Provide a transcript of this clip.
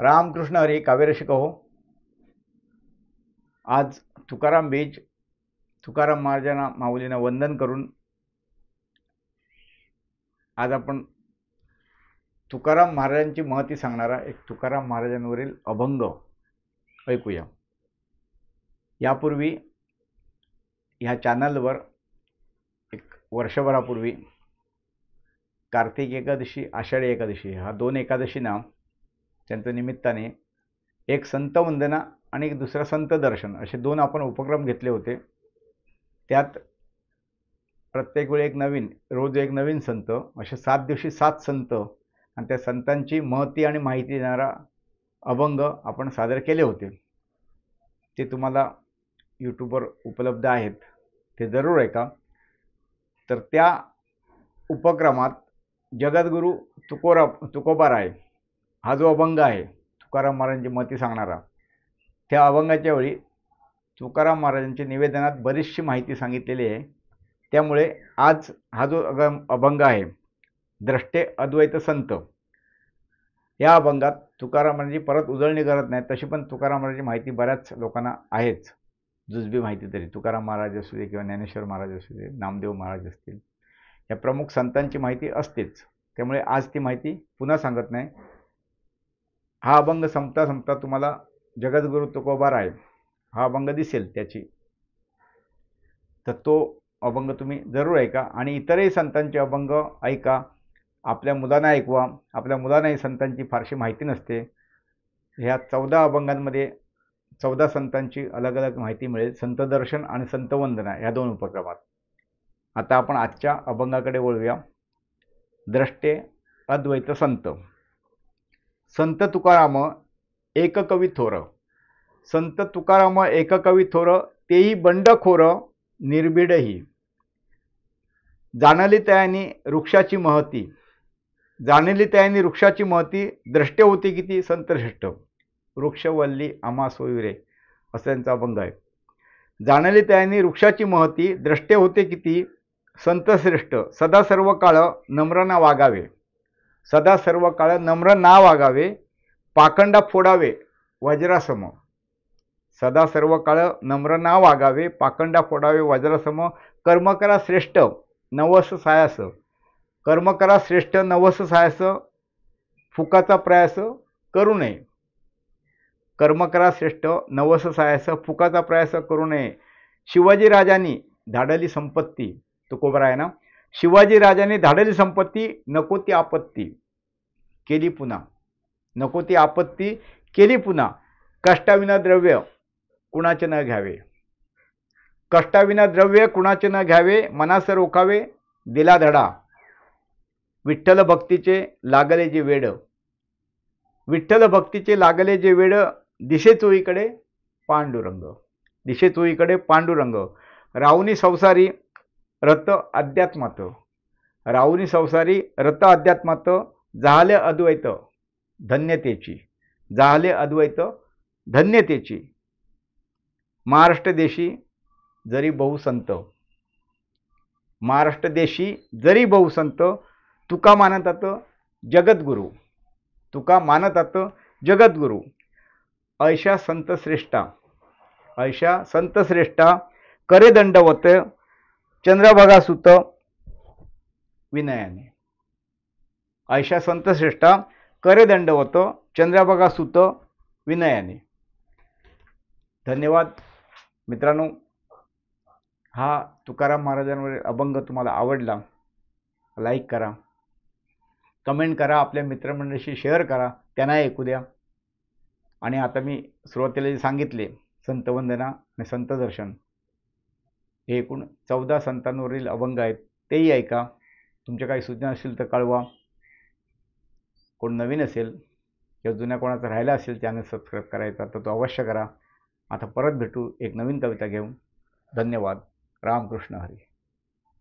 रामकृष्ण हरी काव्यरसिक हो. आज तुकाराम बीज तुकाराम महाराजांना माऊलींना वंदन करून आज आपण तुकाराम महाराजांची महती सांगणारा एक तुकाराम महाराजांवरील अभंग ऐकूया. यापूर्वी ह्या चॅनलवर एक वर्षभरापूर्वी कार्तिक एकादशी आषाढी एकादशी ह्या दोन एकादशींना त्यांच्या निमित्ताने एक संत वंदना आणि एक दुसरा संत दर्शन असे दोन आपण उपक्रम घेतले होते. त्यात प्रत्येक वेळी एक नवीन रोज एक नवीन संत असे 7 दिवशी 7 संत आणि त्या संतांची महती आणि माहिती देणारा अभंग आपण सादर केले होते. ते तुम्हाला यूट्यूबवर उपलब्ध आहेत, ते जरूर ऐका. तर त्या उपक्रमात जगद्गुरू तुकोबाराय हा जो अभंग आहे तुकाराम महाराजांची महती सांगणारा, त्या अभंगाच्या वेळी तुकाराम महाराजांच्या निवेदनात बरीचशी माहिती सांगितलेली आहे. त्यामुळे आज हा जो अभंग आहे द्रष्टे अद्वैत संत, या अभंगात तुकाराम महाराजांची परत उजळणी करत नाही. तशी पण तुकाराम महाराजांची माहिती बऱ्याच लोकांना आहेच, जुजबी माहिती. तरी तुकाराम महाराज असू दे किंवा ज्ञानेश्वर महाराज असू दे, नामदेव महाराज असतील, या प्रमुख संतांची माहिती असतेच. त्यामुळे आज ती माहिती पुन्हा सांगत नाही. हा अभंग संपता संपता तुम्हाला जगद्गुरू तुकोबाराय हा अभंग दिसेल त्याची, तर तो अभंग तुम्ही जरूर ऐका आणि इतरही संतांचे अभंग ऐका. आपल्या मुलांना ऐकवा. आपल्या मुलांनाही संतांची फारशी माहिती नसते. ह्या 14 अभंगांमध्ये 14 संतांची अलग अलग माहिती मिळेल, संत दर्शन आणि संत वंदना ह्या दोन उपक्रमात. आता आपण आजच्या अभंगाकडे वळूया. द्रष्टे अद्वैत संत. संत तुकाराम एक कवी थोर. संत तुकाराम एक कवी थोर, तेही बंडखोर निर्भीडही. जाणली त्यानी वृक्षाची महती. जाणली त्यानी वृक्षाची महती, द्रष्टे होते किती संत श्रेष्ठ. वृक्षवल्ली आम्हा सोयरे असं त्यांचा अभंग आहे. जाणली त्यानी वृक्षाची महती, द्रष्टे होते किती संत श्रेष्ठ. सदा सर्व काळ नम्र ना वागावे. सदा सर्व काळ नम्र ना वागावे, पाखंडा फोडावे वज्रासम. सदा सर्व काळ नम्र ना वागावे, पाखंडा फोडावे वज्रासम. कर्म करा श्रेष्ठ नवस सायास. कर्म करा श्रेष्ठ नवस सायास, फुकाचा प्रयास करू नये. कर्म करा श्रेष्ठ नवस सायास, फुकाचा प्रयास करू नये. शिवाजी राजांनी धाडली संपत्ती. तुकोबाराय ना. शिवाजी राजांनी धाडली संपत्ती, नको ती आपत्ती केली पुन्हा. नको ती आपत्ती केली पुन्हा. कष्टाविना द्रव्य कुणाचे न घ्यावे. कष्टाविना द्रव्य कुणाचे न घ्यावे, मनास रोखावे दिला धडा. विठ्ठल भक्तीचे लागले जे वेड. विठ्ठल भक्तीचे लागले जे वेड, दिशे चोहीकडे पांडुरंग. दिशे चोहीकडे पांडुरंग. राहुनी संसारी रत अध्यात्मात. राहुनी संसारी रत अध्यात्मात, जाहले अद्वैत धन्यतेची. जाहले अद्वैत धन्यतेची. महाराष्ट्र देशी जरी बहुसंत. महाराष्ट्र देशी जरी बहुसंत, तुका मानतात जगद्गुरू. तुका मानतात जगद्गुरू. ऐशा संत श्रेष्ठा. ऐशा संत श्रेष्ठा, करे दंडवत चंद्रभागा सुत विनयाने. ऐशा संत श्रेष्ठा, करे दंडवत चंद्रभागा सुत विनयाने. धन्यवाद मित्रांनो. हा तुकाराम महाराजांवरील अभंग तुम्हाला आवडला, लाईक करा, कमेंट करा, आपल्या मित्रमंडळीशी शेअर करा, त्यांना ऐकू द्या. आणि आता मी सुरुवातीला जे सांगितले संत वंदना आणि संत दर्शन, हे एकूण 14 संतांवरील अभंग आहेत, तेही ऐका. तुमच्या काही सूचना असतील तर कळवा. कोण नवीन असेल किंवा जुन्या कोणाचा राहिला असेल चॅनल सबस्क्राईब करायचा तर तो अवश्य करा. आता परत भेटू एक नवीन कविता घेऊन. धन्यवाद. रामकृष्ण हरी.